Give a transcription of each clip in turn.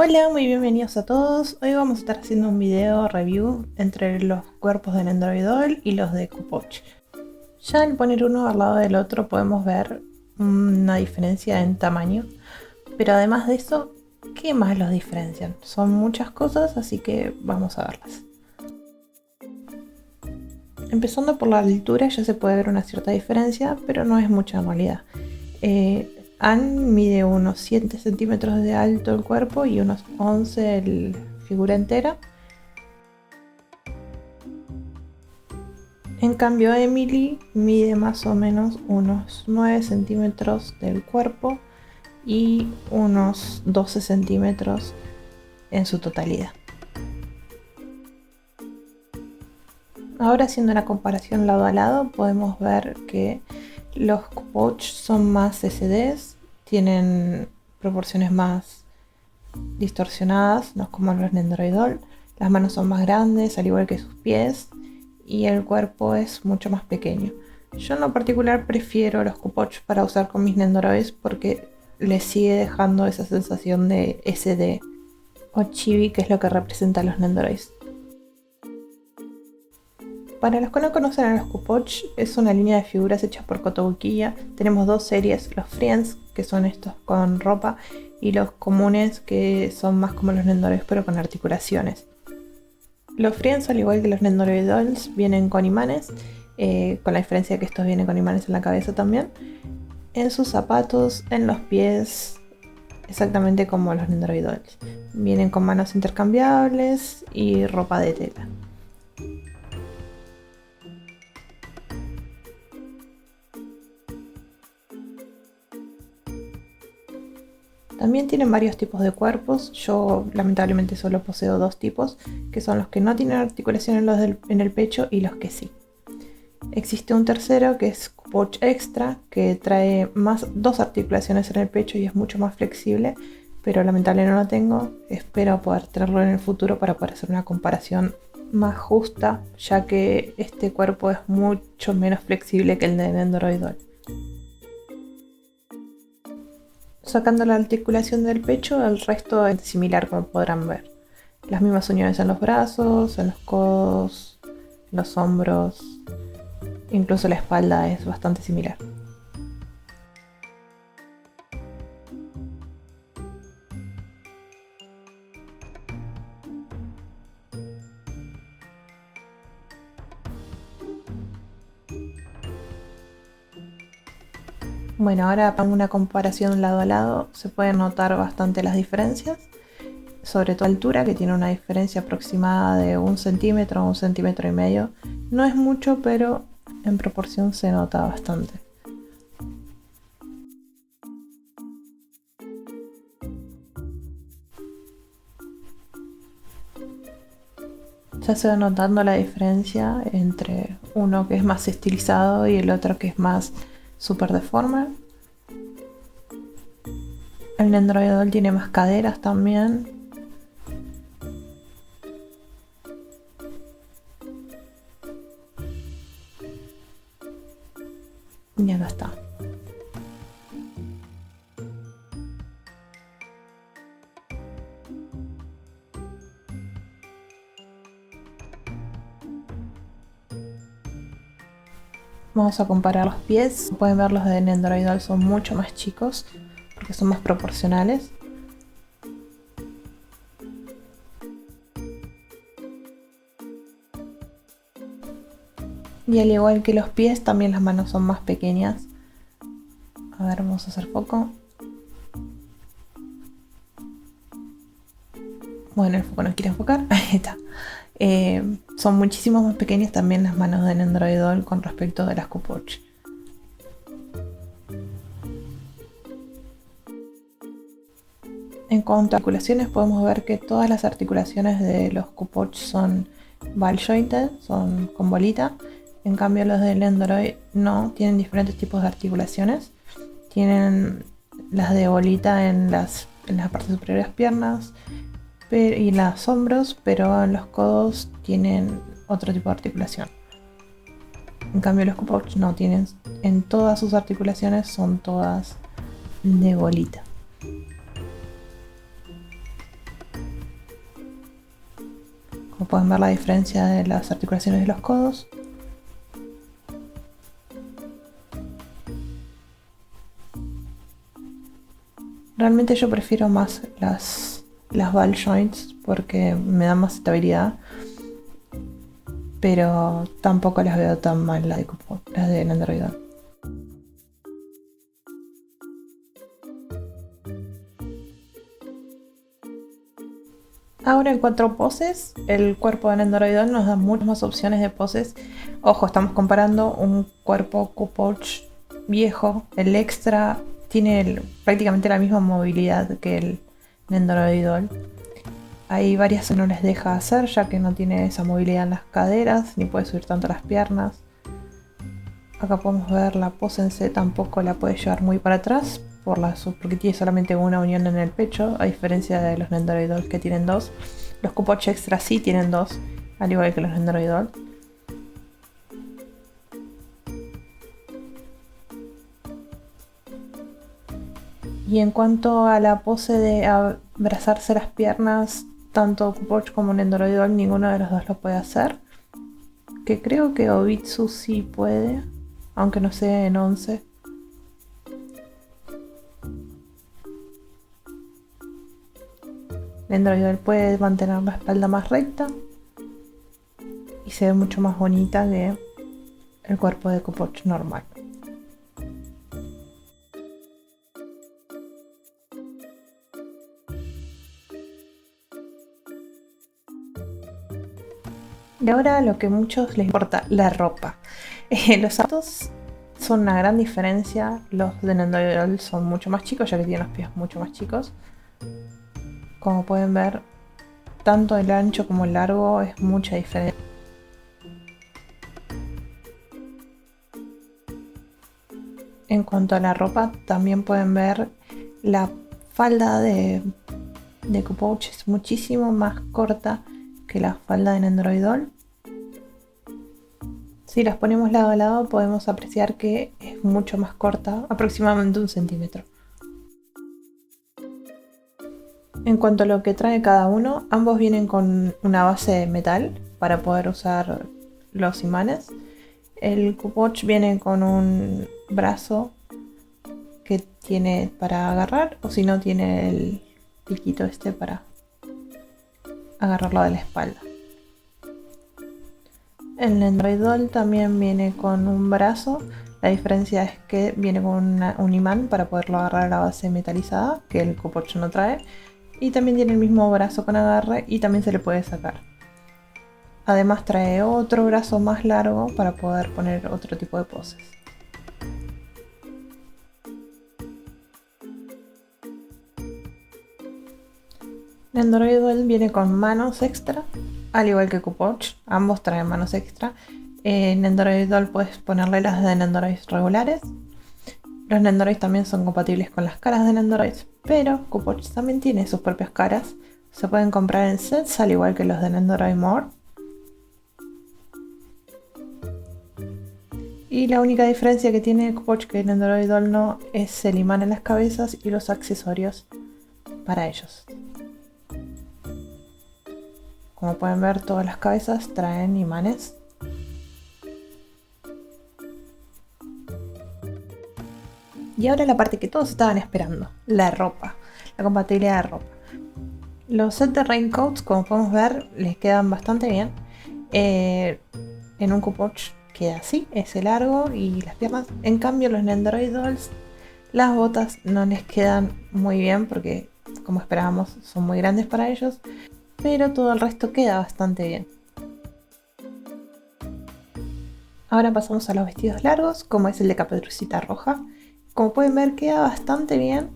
Hola, muy bienvenidos a todos. Hoy vamos a estar haciendo un video review entre los cuerpos de Nendoroid y los de Kupoch. Ya al poner uno al lado del otro podemos ver una diferencia en tamaño, pero además de eso, ¿qué más los diferencian? Son muchas cosas, así que vamos a verlas. Empezando por la altura ya se puede ver una cierta diferencia, pero no es mucha en realidad. Ann mide unos 7 centímetros de alto el cuerpo y unos 11 la figura entera. En cambio Emily mide más o menos unos 9 centímetros del cuerpo y unos 12 centímetros en su totalidad. Ahora, haciendo una comparación lado a lado, podemos ver que los Kupoch son más SDs, tienen proporciones más distorsionadas, no como los Nendoroidol. Las manos son más grandes, al igual que sus pies, y el cuerpo es mucho más pequeño. Yo en lo particular prefiero los Kupoch para usar con mis Nendoroids porque les sigue dejando esa sensación de SD o chibi, que es lo que representa a los Nendoroids. Para los que no conocen a los Kupoch, es una línea de figuras hecha por Kotobukiya. Tenemos dos series, los Friends, que son estos con ropa, y los comunes, que son más como los Nendoroids pero con articulaciones. Los Friends, al igual que los Nendoroid Dolls, vienen con imanes, con la diferencia que estos vienen con imanes en la cabeza también, en sus zapatos, en los pies, exactamente como los Nendoroid Dolls. Vienen con manos intercambiables y ropa de tela. También tienen varios tipos de cuerpos. Yo lamentablemente solo poseo dos tipos, que son los que no tienen articulación en el pecho y los que sí. Existe un tercero que es Kupoch Extra, que trae dos articulaciones en el pecho y es mucho más flexible, pero lamentablemente no lo tengo. Espero poder tenerlo en el futuro para poder hacer una comparación más justa, ya que este cuerpo es mucho menos flexible que el de Nendoroid Doll. Sacando la articulación del pecho, el resto es similar, como podrán ver. Las mismas uniones en los brazos, en los codos, en los hombros, incluso la espalda es bastante similar. Bueno, ahora para una comparación lado a lado se pueden notar bastante las diferencias, sobre todo altura, que tiene una diferencia aproximada de 1 centímetro a 1,5 centímetros. No es mucho, pero en proporción se nota bastante. Ya se va notando la diferencia entre uno que es más estilizado y el otro que es más super deforme. El Nendoroid Doll tiene más caderas también. Y acá está. Vamos a comparar los pies. Pueden ver, los de Nendoroid Doll son mucho más chicos porque son más proporcionales. Y al igual que los pies, también las manos son más pequeñas. A ver, vamos a hacer foco. Bueno, el foco no quiere enfocar. Ahí está. Son muchísimo más pequeñas también las manos de Nendoroid Doll con respecto de las Kupoch. En cuanto a articulaciones, podemos ver que todas las articulaciones de los Kupoch son ball jointed, son con bolita. En cambio los de Nendoroid no, tienen diferentes tipos de articulaciones. Tienen las de bolita en las partes superiores de las piernas y en los hombros, pero en los codos tienen otro tipo de articulación. En cambio los Kupoch no tienen, en todas sus articulaciones son todas de bolita. pueden ver la diferencia de las articulaciones de los codos. Realmente yo prefiero más las ball joints porque me dan más estabilidad, pero tampoco las veo tan mal las de Nendoroid. Ahora en cuanto a poses, el cuerpo de Nendoroid nos da muchas más opciones de poses. Ojo, estamos comparando un cuerpo Q-Pouch viejo. El extra tiene prácticamente la misma movilidad que el Nendoroid. Hay varias que no les deja hacer ya que no tiene esa movilidad en las caderas ni puede subir tanto las piernas. Acá podemos ver la pose en C, tampoco la puede llevar muy para atrás porque tiene solamente una unión en el pecho, a diferencia de los Nendoroid que tienen dos. Los Q-Pouch extra sí tienen dos, al igual que los Nendoroid. Y en cuanto a la pose de abrazarse las piernas, tanto Q-Pouch como Nendoroid, ninguno de los dos lo puede hacer. Que creo que Obitsu sí puede, aunque no sea en 11. Nendoroid puede mantener la espalda más recta y se ve mucho más bonita que el cuerpo de Q-Pouch normal. Y ahora lo que a muchos les importa, la ropa. Los zapatos son una gran diferencia. Los de Nendoroid son mucho más chicos, ya que tienen los pies mucho más chicos. Como pueden ver, tanto el ancho como el largo es mucha diferencia. En cuanto a la ropa, también pueden ver la falda de Q-Pouch es muchísimo más corta que la falda de Nendoroid. Si las ponemos lado a lado podemos apreciar que es mucho más corta, aproximadamente 1 centímetro. En cuanto a lo que trae cada uno, ambos vienen con una base de metal para poder usar los imanes. El Q-Pouch viene con un brazo que tiene para agarrar, o si no tiene el piquito este para agarrarlo de la espalda. El Nendoroid también viene con un brazo. La diferencia es que viene con un imán para poderlo agarrar a la base metalizada, que el Q-Pouch no trae. Y también tiene el mismo brazo con agarre y también se le puede sacar. Además trae otro brazo más largo para poder poner otro tipo de poses. Nendoroid viene con manos extra, al igual que Q-Pouch, ambos traen manos extra. En Nendoroid puedes ponerle las de Nendoroid regulares. Los Nendoroid también son compatibles con las caras de Nendoroid, pero Q-Pouch también tiene sus propias caras. Se pueden comprar en sets, al igual que los de Nendoroid More. Y la única diferencia que tiene Q-Pouch que Nendoroid no es el imán en las cabezas y los accesorios para ellos. Como pueden ver, todas las cabezas traen imanes. Y ahora la parte que todos estaban esperando, la ropa, la compatibilidad de ropa. Los sets de raincoats, como podemos ver, les quedan bastante bien. En un Q-Pouch queda así, ese largo y las piernas. En cambio, los Nendoroid Dolls, las botas no les quedan muy bien porque, como esperábamos, son muy grandes para ellos. Pero todo el resto queda bastante bien. Ahora pasamos a los vestidos largos, como es el de Caperucita Roja. Como pueden ver, queda bastante bien,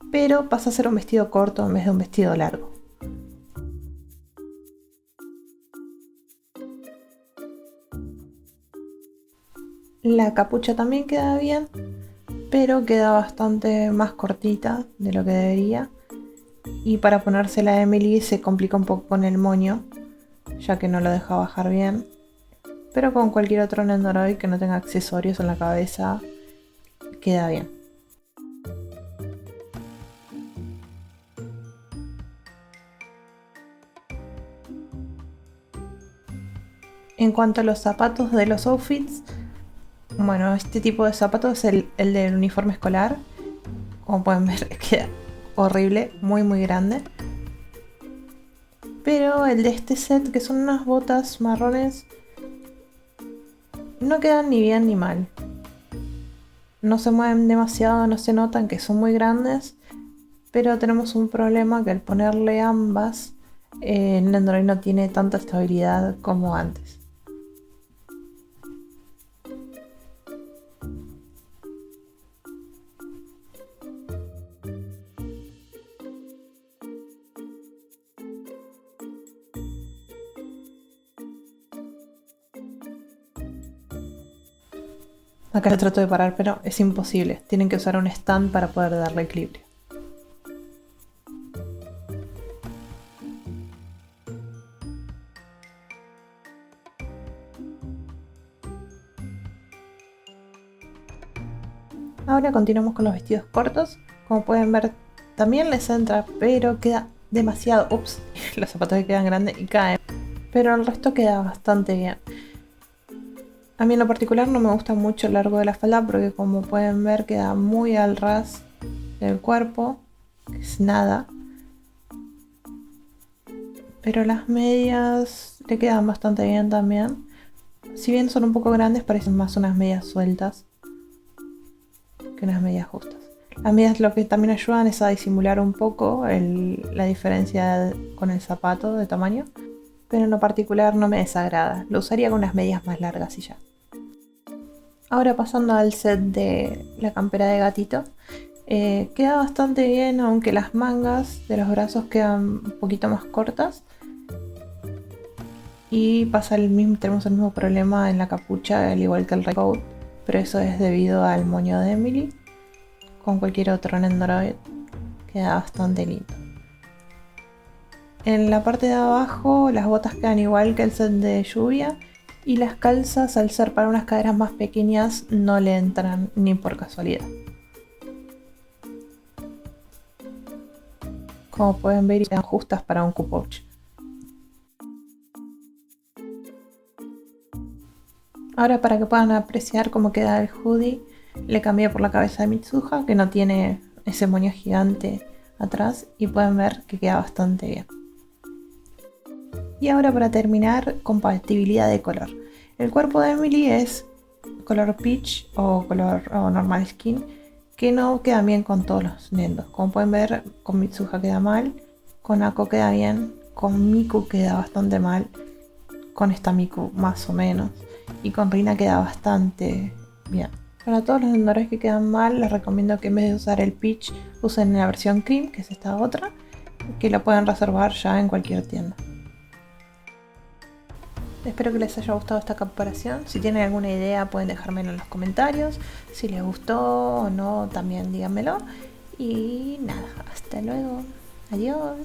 pero pasa a ser un vestido corto en vez de un vestido largo. La capucha también queda bien, pero queda bastante más cortita de lo que debería. Y para ponérsela a Emily se complica un poco con el moño, ya que no lo deja bajar bien. Pero con cualquier otro Nendoroid que no tenga accesorios en la cabeza, queda bien. En cuanto a los zapatos de los outfits, bueno, este tipo de zapato es el del uniforme escolar. Como pueden ver, queda horrible, muy muy grande. Pero el de este set, que son unas botas marrones, no quedan ni bien ni mal. No se mueven demasiado, no se notan que son muy grandes. Pero tenemos un problema que al ponerle ambas, el Android no tiene tanta estabilidad como antes. Acá lo trato de parar, pero es imposible. Tienen que usar un stand para poder darle equilibrio. Ahora continuamos con los vestidos cortos. Como pueden ver, también les entra, pero queda demasiado. Ups, los zapatos que quedan grandes y caen. Pero el resto queda bastante bien. A mí en lo particular no me gusta mucho el largo de la falda porque como pueden ver queda muy al ras del cuerpo, que es nada. Pero las medias le quedan bastante bien también. Si bien son un poco grandes, parecen más unas medias sueltas que unas medias justas. Las medias lo que también ayudan es a disimular un poco la diferencia con el zapato de tamaño. Pero en lo particular no me desagrada. Lo usaría con unas medias más largas y ya. Ahora pasando al set de la campera de gatito. Queda bastante bien, aunque las mangas de los brazos quedan un poquito más cortas. Y tenemos el mismo problema en la capucha, al igual que el raincoat, pero eso es debido al moño de Emily. Con cualquier otro Android queda bastante lindo. En la parte de abajo las botas quedan igual que el set de lluvia y las calzas, al ser para unas caderas más pequeñas, no le entran ni por casualidad. Como pueden ver, quedan justas para un Q-Pouch. Ahora, para que puedan apreciar cómo queda el hoodie, le cambié por la cabeza de Mitsuha, que no tiene ese moño gigante atrás, y pueden ver que queda bastante bien. Y ahora, para terminar, compatibilidad de color. El cuerpo de Emily es color peach o color normal skin, que no queda bien con todos los nendos. Como pueden ver, con Mitsuha queda mal, con Ako queda bien, con Miku queda bastante mal, con esta Miku más o menos, y con Rina queda bastante bien. Para todos los vendedores que quedan mal, les recomiendo que en vez de usar el peach, usen la versión cream, que es esta otra, que la pueden reservar ya en cualquier tienda. Espero que les haya gustado esta comparación. Si tienen alguna idea pueden dejármelo en los comentarios. Si les gustó o no, también díganmelo. Y nada, hasta luego. Adiós.